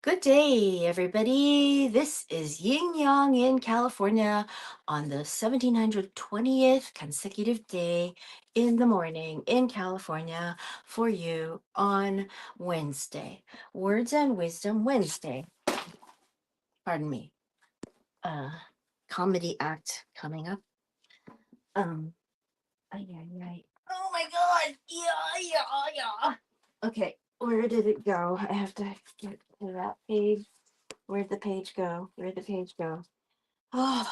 Good day, everybody. This is Yin Yang in California on the 1720th consecutive day in the morning in California for you on Wednesday. Words and Wisdom Wednesday. Pardon me. Uh, Comedy act coming up. Um, ay, ay, ay. Oh my God. Yeah. Okay, where did it go? I have to get to that page. Where'd the page go? Where'd the page go? Oh,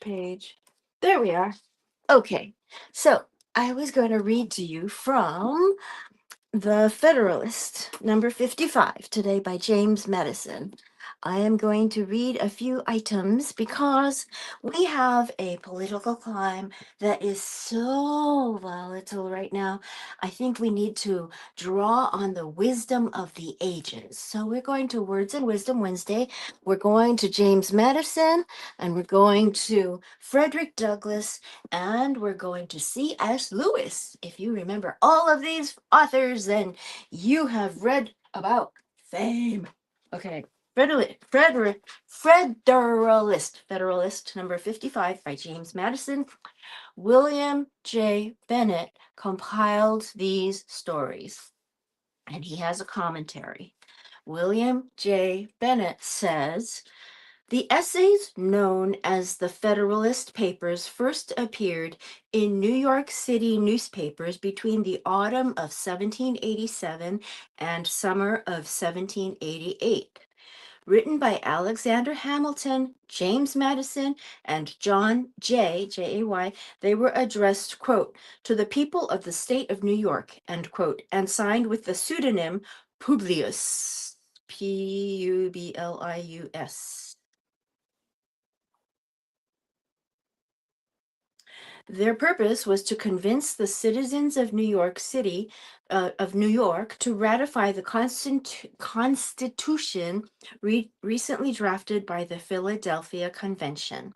page. There we are. Okay, so I was going to read to you from The Federalist, number 55, today by James Madison. I am going to read a few items because we have a political climate that is so volatile right now. I think we need to draw on the wisdom of the ages. So we're going to Words and Wisdom Wednesday. We're going to James Madison, and we're going to Frederick Douglass, and we're going to C.S. Lewis. If you remember all of these authors, then you have read about fame. Okay, Federalist number 55 by James Madison. William J. Bennett compiled these stories, and he has a commentary. William J. Bennett says, the essays known as the Federalist Papers first appeared in New York City newspapers between the autumn of 1787 and summer of 1788. Written by Alexander Hamilton, James Madison, and John J.A.Y., they were addressed, quote, to the people of the state of New York, end quote, and signed with the pseudonym Publius, Publius. Their purpose was to convince the citizens of New York City, of New York, to ratify the Constitution recently drafted by the Philadelphia Convention.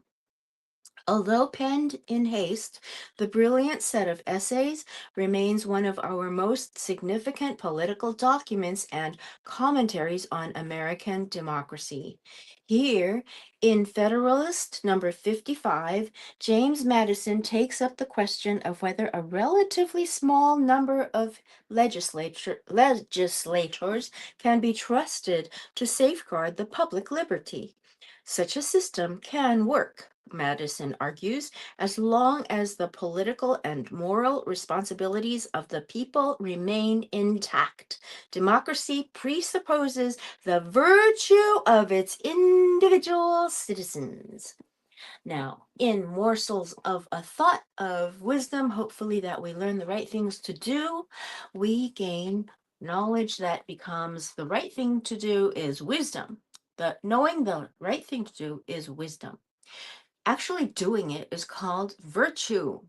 Although penned in haste, the brilliant set of essays remains one of our most significant political documents and commentaries on American democracy. Here, in Federalist number 55, James Madison takes up the question of whether a relatively small number of legislators can be trusted to safeguard the public liberty. Such a system can work, Madison argues, as long as the political and moral responsibilities of the people remain intact. Democracy presupposes the virtue of its individual citizens. Now, in morsels of a thought of wisdom, hopefully that we learn the right things to do, we gain knowledge that becomes the right thing to do is wisdom. The knowing the right thing to do is wisdom. Actually doing it is called virtue.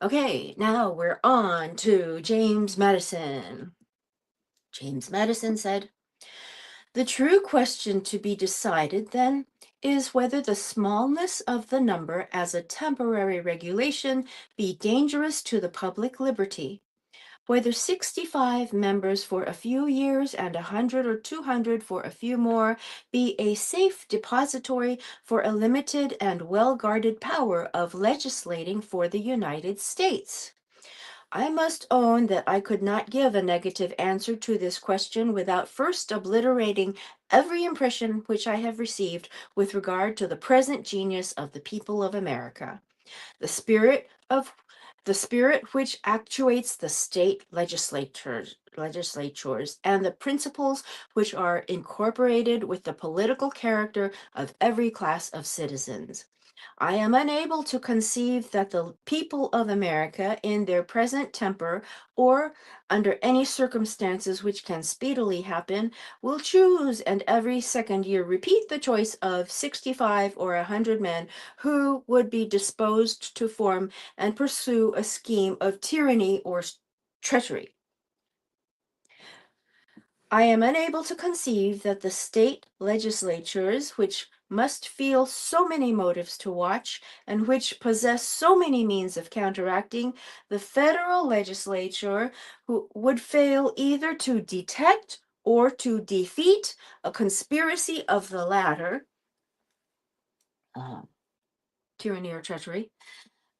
Okay, now we're on to James Madison. James Madison said, the true question to be decided, then, is whether the smallness of the number as a temporary regulation be dangerous to the public liberty. Whether 65 members for a few years and 100 or 200 for a few more be a safe depository for a limited and well-guarded power of legislating for the United States. I must own that I could not give a negative answer to this question without first obliterating every impression which I have received with regard to the present genius of the people of America. The spirit of the spirit which actuates the state legislatures and the principles which are incorporated with the political character of every class of citizens. I am unable to conceive that the people of America, in their present temper, or under any circumstances which can speedily happen, will choose and every second year repeat the choice of 65 or 100 men who would be disposed to form and pursue a scheme of tyranny or treachery. I am unable to conceive that the state legislatures, which must feel so many motives to watch, and which possess so many means of counteracting, the federal legislature who would fail either to detect or to defeat a conspiracy of the latter, tyranny or treachery,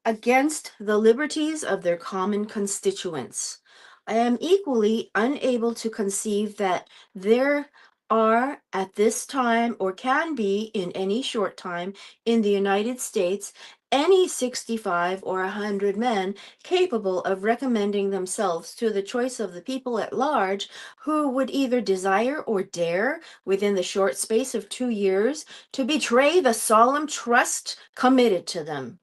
against the liberties of their common constituents. I am equally unable to conceive that there are at this time, or can be in any short time, in the United States, any 65 or 100 men capable of recommending themselves to the choice of the people at large, who would either desire or dare, within the short space of 2 years, to betray the solemn trust committed to them.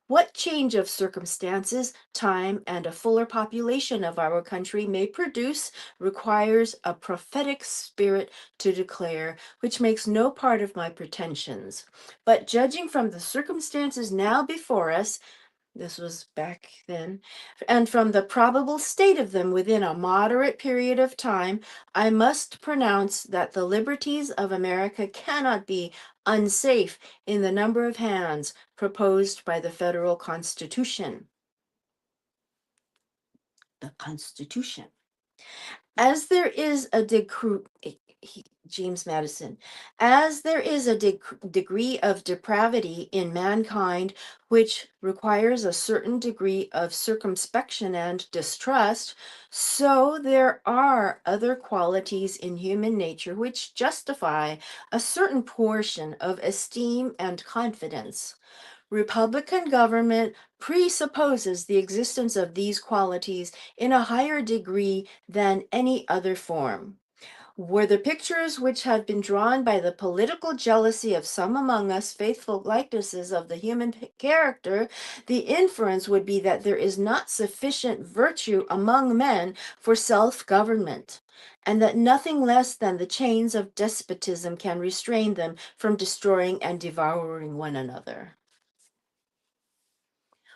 What change of circumstances, time, and a fuller population of our country may produce requires a prophetic spirit to declare, which makes no part of my pretensions. But judging from the circumstances now before us, this was back then, and from the probable state of them within a moderate period of time, I must pronounce that the liberties of America cannot be unsafe in the number of hands proposed by the federal Constitution. The Constitution. As there is a James Madison, as there is a degree of depravity in mankind which requires a certain degree of circumspection and distrust, so there are other qualities in human nature which justify a certain portion of esteem and confidence. Republican government presupposes the existence of these qualities in a higher degree than any other form. Were the pictures which have been drawn by the political jealousy of some among us faithful likenesses of the human character, the inference would be that there is not sufficient virtue among men for self-government, and that nothing less than the chains of despotism can restrain them from destroying and devouring one another.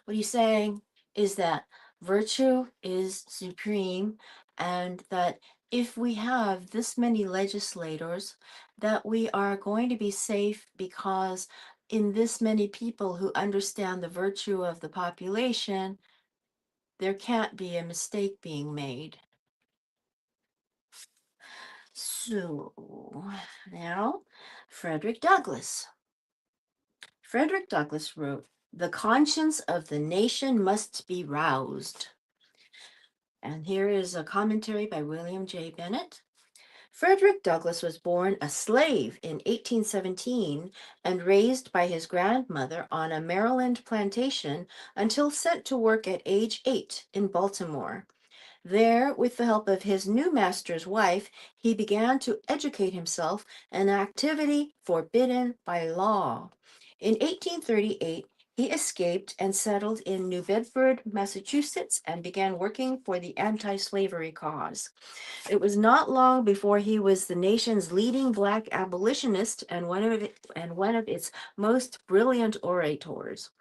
What he's saying is that virtue is supreme, and that if we have this many legislators, that we are going to be safe, because in this many people who understand the virtue of the population, there can't be a mistake being made. So now, Frederick Douglass. Frederick Douglass wrote, "The conscience of the nation must be roused." And here is a commentary by William J. Bennett. Frederick Douglass was born a slave in 1817 and raised by his grandmother on a Maryland plantation until sent to work at age 8 in Baltimore. There, with the help of his new master's wife, he began to educate himself, an activity forbidden by law. In 1838, he escaped and settled in New Bedford, Massachusetts, and began working for the anti-slavery cause. It was not long before he was the nation's leading Black abolitionist and one of its most brilliant orators.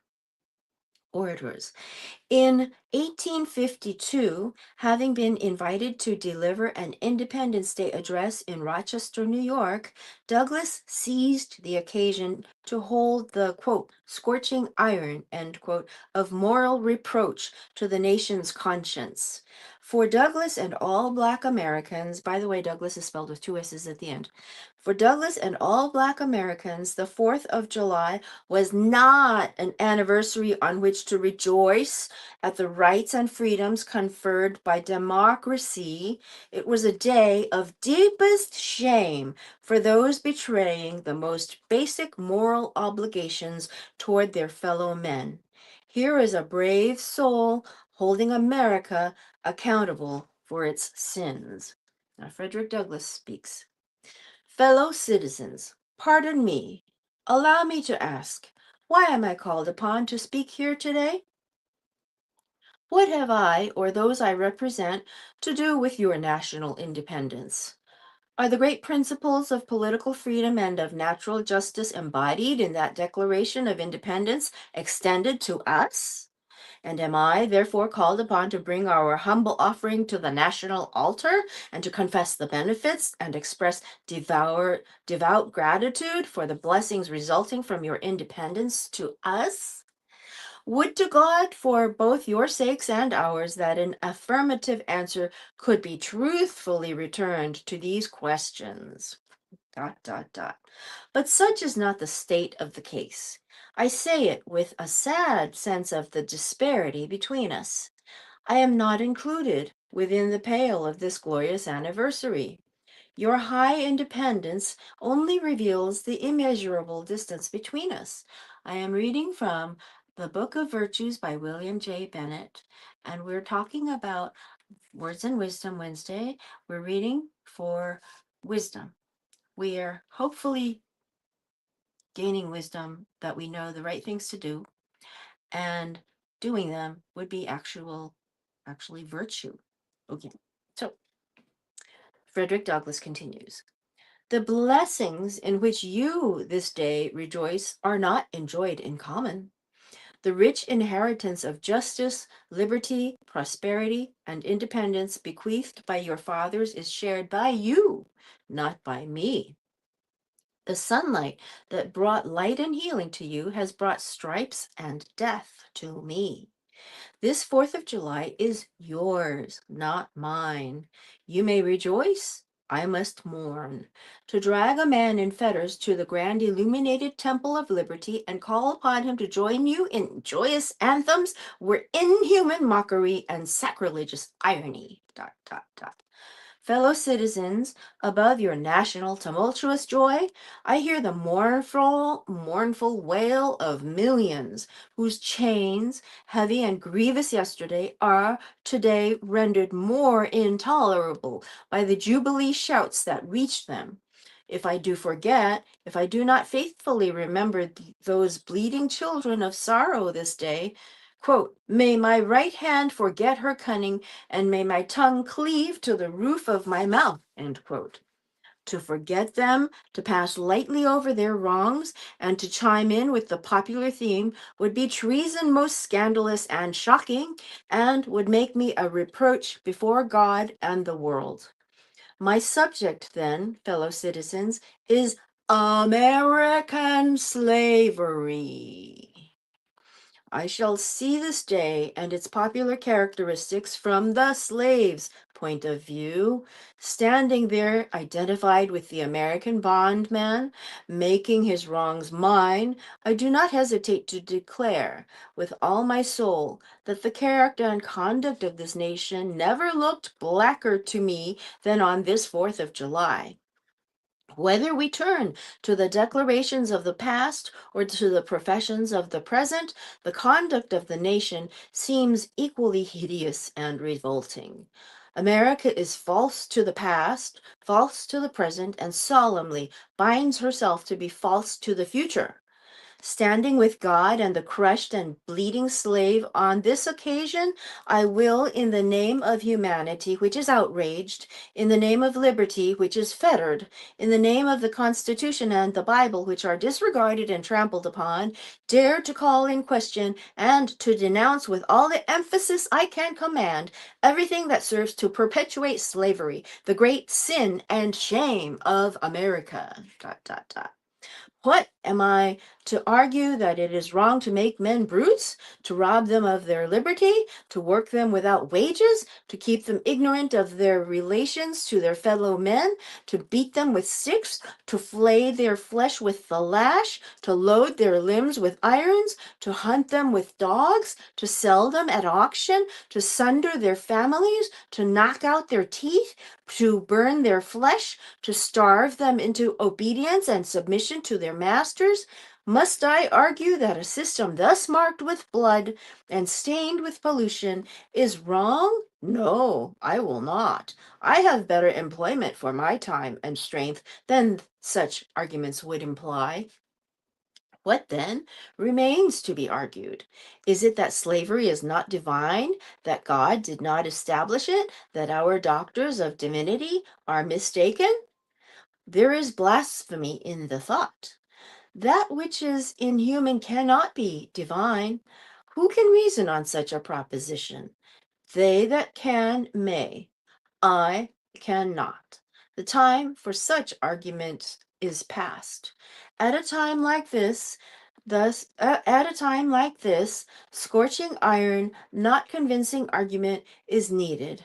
In 1852, having been invited to deliver an Independence Day address in Rochester, New York, Douglass seized the occasion to hold the, quote, "scorching iron," end quote, of moral reproach to the nation's conscience. For Douglass and all Black Americans, by the way, Douglass is spelled with 2 S's at the end. For Douglass and all Black Americans, the 4th of July was not an anniversary on which to rejoice at the rights and freedoms conferred by democracy. It was a day of deepest shame for those betraying the most basic moral obligations toward their fellow men. Here is a brave soul holding America accountable for its sins. Now, Frederick Douglass speaks. Fellow citizens, pardon me. Allow me to ask, why am I called upon to speak here today? What have I, or those I represent, to do with your national independence? Are the great principles of political freedom and of natural justice embodied in that Declaration of Independence extended to us? And am I therefore called upon to bring our humble offering to the national altar and to confess the benefits and express devout gratitude for the blessings resulting from your independence to us? Would to God for both your sakes and ours that an affirmative answer could be truthfully returned to these questions. Dot, dot, dot. But such is not the state of the case. I say it with a sad sense of the disparity between us. I am not included within the pale of this glorious anniversary. Your high independence only reveals the immeasurable distance between us. I am reading from the Book of Virtues by William J. Bennett, and we're talking about Words and Wisdom Wednesday. We're reading for wisdom. We are hopefully gaining wisdom that we know the right things to do, and doing them would be actually virtue. Okay, so Frederick Douglass continues. The blessings in which you this day rejoice are not enjoyed in common. The rich inheritance of justice, liberty, prosperity, and independence bequeathed by your fathers is shared by you, not by me. The sunlight that brought light and healing to you has brought stripes and death to me. This 4th of July is yours, not mine. You may rejoice. I must mourn. To drag a man in fetters to the grand illuminated temple of liberty and call upon him to join you in joyous anthems were inhuman mockery and sacrilegious irony. Dot, dot, dot. Fellow citizens, above your national tumultuous joy, I hear the mournful wail of millions whose chains, heavy and grievous yesterday, are today rendered more intolerable by the jubilee shouts that reach them. If I do forget, if I do not faithfully remember those bleeding children of sorrow this day, quote, may my right hand forget her cunning, and may my tongue cleave to the roof of my mouth, end quote. To forget them, to pass lightly over their wrongs, and to chime in with the popular theme would be treason most scandalous and shocking, and would make me a reproach before God and the world. My subject, then, fellow citizens, is American slavery. I shall see this day and its popular characteristics from the slave's point of view, standing there identified with the American bondman, making his wrongs mine. I do not hesitate to declare with all my soul that the character and conduct of this nation never looked blacker to me than on this 4th of July. Whether we turn to the declarations of the past or to the professions of the present, the conduct of the nation seems equally hideous and revolting. America is false to the past, false to the present, and solemnly binds herself to be false to the future. Standing with God and the crushed and bleeding slave on this occasion, I will, in the name of humanity, which is outraged, in the name of liberty, which is fettered, in the name of the Constitution and the Bible, which are disregarded and trampled upon, dare to call in question and to denounce with all the emphasis I can command everything that serves to perpetuate slavery, the great sin and shame of America. Dot, dot, dot. What am I to argue that it is wrong to make men brutes, to rob them of their liberty, to work them without wages, to keep them ignorant of their relations to their fellow men, to beat them with sticks, to flay their flesh with the lash, to load their limbs with irons, to hunt them with dogs, to sell them at auction, to sunder their families, to knock out their teeth, to burn their flesh, to starve them into obedience and submission to their masters? Must I argue that a system thus marked with blood and stained with pollution is wrong? No, I will not. I have better employment for my time and strength than such arguments would imply. What then remains to be argued? Is it that slavery is not divine, that God did not establish it, that our doctors of divinity are mistaken? There is blasphemy in the thought. That which is inhuman cannot be divine. Who can reason on such a proposition? They that can may. I cannot. The time for such argument is past. At a time like this, Thus, at a time like this, scorching iron, not convincing argument is needed.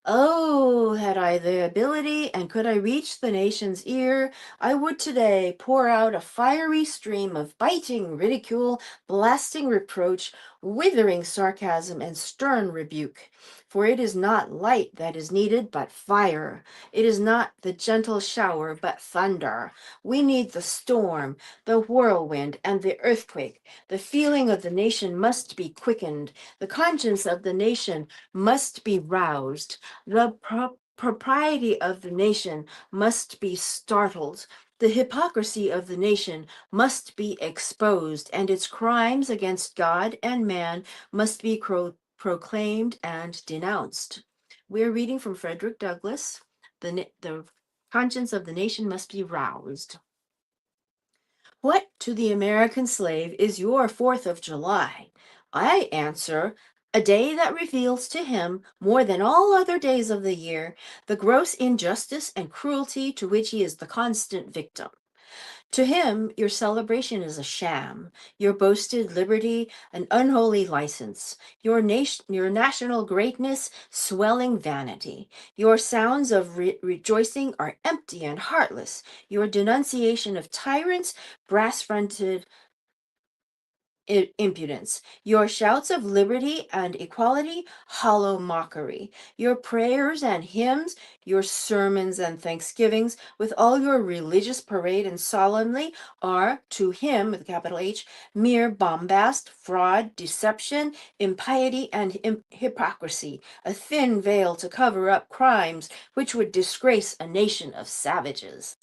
Oh, had I the ability and could I reach the nation's ear, I would today pour out a fiery stream of biting ridicule, blasting reproach, withering sarcasm, and stern rebuke. For it is not light that is needed, but fire. It is not the gentle shower, but thunder. We need the storm, the whirlwind, and the earthquake. The feeling of the nation must be quickened. The conscience of the nation must be roused. The propriety of the nation must be startled. The hypocrisy of the nation must be exposed, and its crimes against God and man must be proclaimed and denounced. We're reading from Frederick Douglass. The conscience of the nation must be roused. What to the American slave is your 4th of July? I answer, a day that reveals to him, more than all other days of the year, the gross injustice and cruelty to which he is the constant victim. To him, your celebration is a sham, your boasted liberty an unholy license, your national greatness swelling vanity. Your sounds of rejoicing are empty and heartless, your denunciation of tyrants brass-fronted impudence. Your shouts of liberty and equality, hollow mockery. Your prayers and hymns, your sermons and thanksgivings, with all your religious parade and solemnly, are to him, with a capital H, mere bombast, fraud, deception, impiety, and hypocrisy, a thin veil to cover up crimes which would disgrace a nation of savages.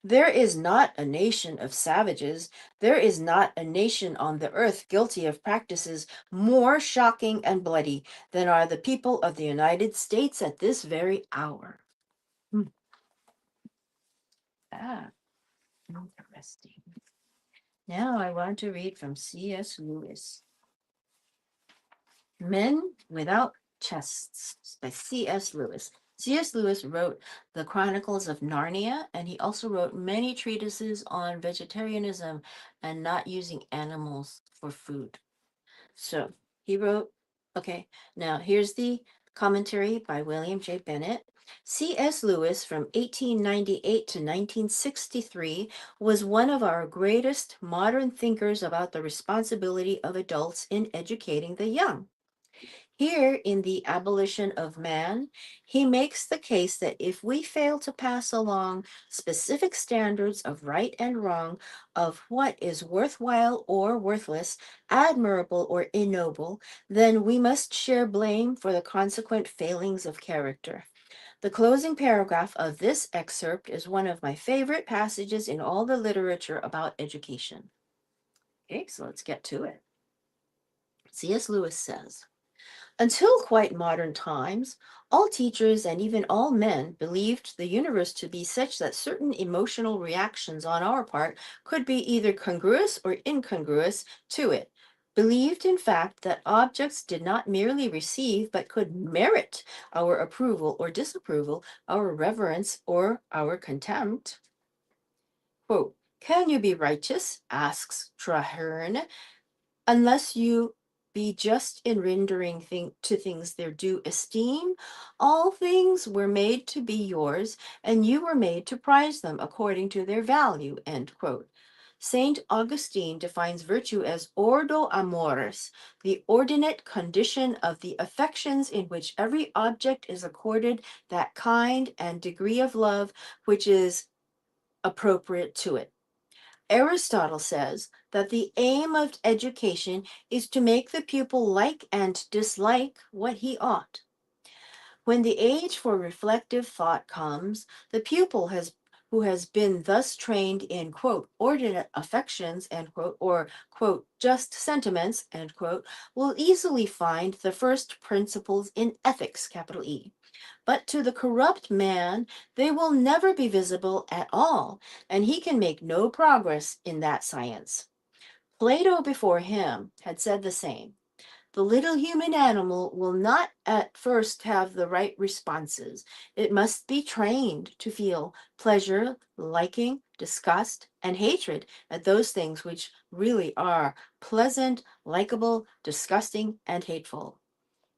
There is not a nation of savages. There is not a nation on the earth guilty of practices more shocking and bloody than are the people of the United States at this very hour. Ah, interesting. Now I want to read from C.S. Lewis. Men Without Chests by C.S. Lewis. C.S. Lewis wrote the Chronicles of Narnia, and he also wrote many treatises on vegetarianism and not using animals for food. So he wrote, okay, now here's the commentary by William J. Bennett. C.S. Lewis from 1898 to 1963 was one of our greatest modern thinkers about the responsibility of adults in educating the young. Here in The Abolition of Man, he makes the case that if we fail to pass along specific standards of right and wrong, of what is worthwhile or worthless, admirable or ignoble, then we must share blame for the consequent failings of character. The closing paragraph of this excerpt is one of my favorite passages in all the literature about education. Okay, so let's get to it. C.S. Lewis says, until quite modern times, all teachers and even all men believed the universe to be such that certain emotional reactions on our part could be either congruous or incongruous to it. Believed, in fact, that objects did not merely receive but could merit our approval or disapproval, our reverence or our contempt. Quote, can you be righteous? Asks Traherne, unless you be just in rendering to things their due esteem. All things were made to be yours, and you were made to prize them according to their value. End quote. Saint Augustine defines virtue as ordo amoris, the ordinate condition of the affections in which every object is accorded that kind and degree of love which is appropriate to it. Aristotle says that the aim of education is to make the pupil like and dislike what he ought. When the age for reflective thought comes, the pupil who has been thus trained in, quote, ordinate affections, end quote, or, quote, just sentiments, end quote, will easily find the first principles in ethics, capital E. But to the corrupt man, they will never be visible at all, and he can make no progress in that science. Plato before him had said the same. The little human animal will not at first have the right responses. It must be trained to feel pleasure, liking, disgust, and hatred at those things which really are pleasant, likable, disgusting, and hateful.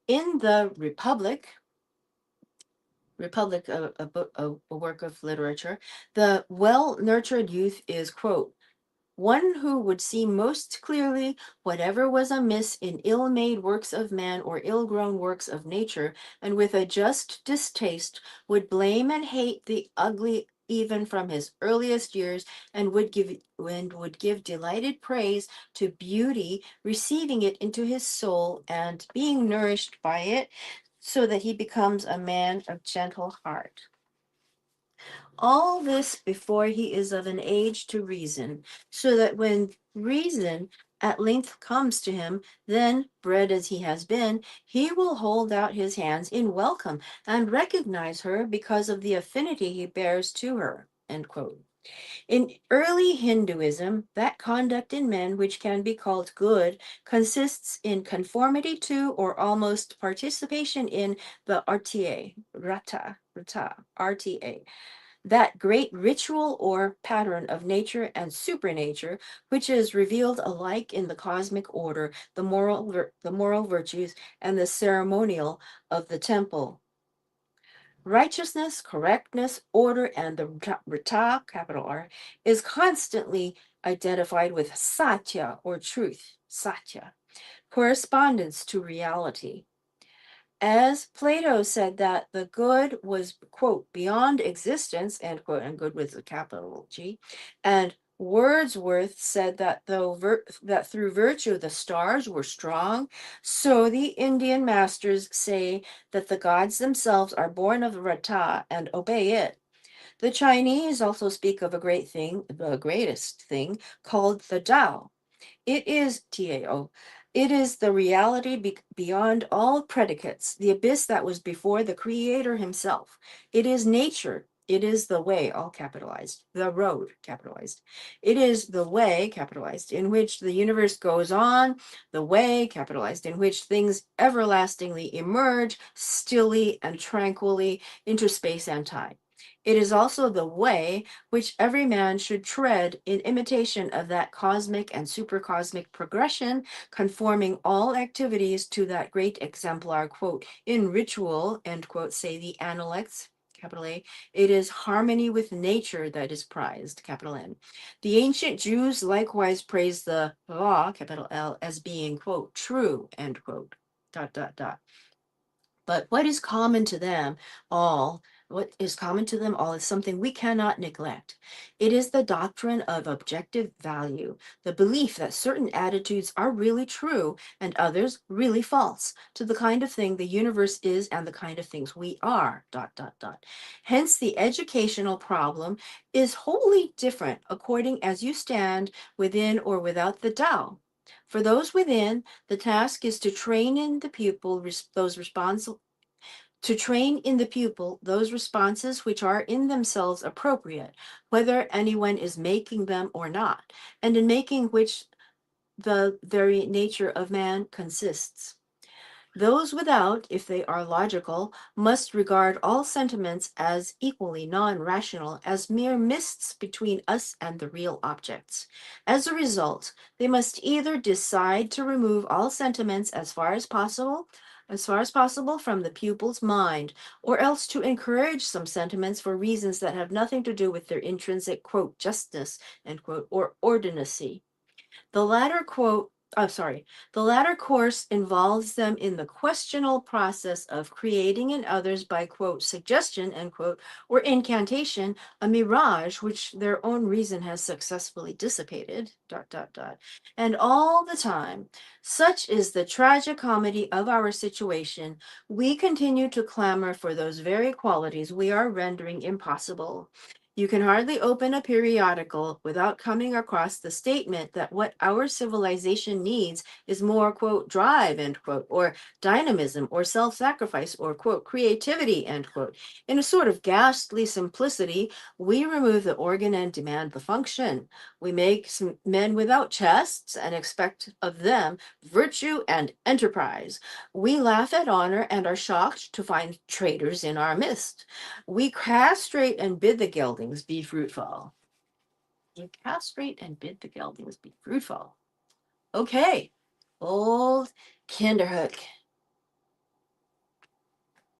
In the Republic, a work of literature, the well-nurtured youth is, quote, one who would see most clearly whatever was amiss in ill-made works of man or ill-grown works of nature, and with a just distaste would blame and hate the ugly even from his earliest years, and would give delighted praise to beauty, receiving it into his soul and being nourished by it, so that he becomes a man of gentle heart. All this before he is of an age to reason, so that when reason at length comes to him, then, bred as he has been, he will hold out his hands in welcome and recognize her because of the affinity he bears to her. End quote. In early Hinduism, that conduct in men which can be called good consists in conformity to or almost participation in the RTA, that great ritual or pattern of nature and supernature, which is revealed alike in the cosmic order, the moral virtues, and the ceremonial of the temple. Righteousness, correctness, order, and the Rita, capital R, is constantly identified with satya or truth, satya, correspondence to reality. As Plato said that the good was, quote, beyond existence, end quote, and good with a capital G, and Wordsworth said that that through virtue the stars were strong, so the Indian masters say that the gods themselves are born of Rata and obey it. The Chinese also speak of a great thing, the greatest thing, called the Tao. It is Tao. It is the reality beyond all predicates, the abyss that was before the Creator Himself. It is nature. It is the way, all capitalized, the road, capitalized. It is the way, capitalized, in which the universe goes on, the way, capitalized, in which things everlastingly emerge, stilly and tranquilly into space and time. It is also the way which every man should tread in imitation of that cosmic and supercosmic progression, conforming all activities to that great exemplar, quote, in ritual, end quote, say the Analects, capital A, it is harmony with nature that is prized, capital N. The ancient Jews likewise praised the law, capital L, as being, quote, true, end quote, dot, dot, dot. But what is common to them all is something we cannot neglect. It is the doctrine of objective value, the belief that certain attitudes are really true and others really false to the kind of thing the universe is and the kind of things we are, dot, dot, dot. Hence, the educational problem is wholly different according as you stand within or without the Tao. For those within, the task is to train in the pupil those responses which are in themselves appropriate, whether anyone is making them or not, and in making which the very nature of man consists. Those without, if they are logical, must regard all sentiments as equally non-rational, as mere mists between us and the real objects. As a result, they must either decide to remove all sentiments as far as possible from the pupil's mind, or else to encourage some sentiments for reasons that have nothing to do with their intrinsic, quote, justness, end quote, or ordinacy. The latter quote, the latter course involves them in the questionable process of creating in others by, quote, suggestion, end quote, or incantation, a mirage which their own reason has successfully dissipated, dot, dot, dot. And all the time, such is the tragicomedy of our situation, we continue to clamor for those very qualities we are rendering impossible. You can hardly open a periodical without coming across the statement that what our civilization needs is more, quote, drive, end quote, or dynamism, or self sacrifice, or, quote, creativity, end quote. In a sort of ghastly simplicity, we remove the organ and demand the function. We make some men without chests and expect of them virtue and enterprise. We laugh at honor and are shocked to find traitors in our midst. We castrate and bid the geldings be fruitful. You castrate and bid the geldings be fruitful. Okay, old Kinderhook.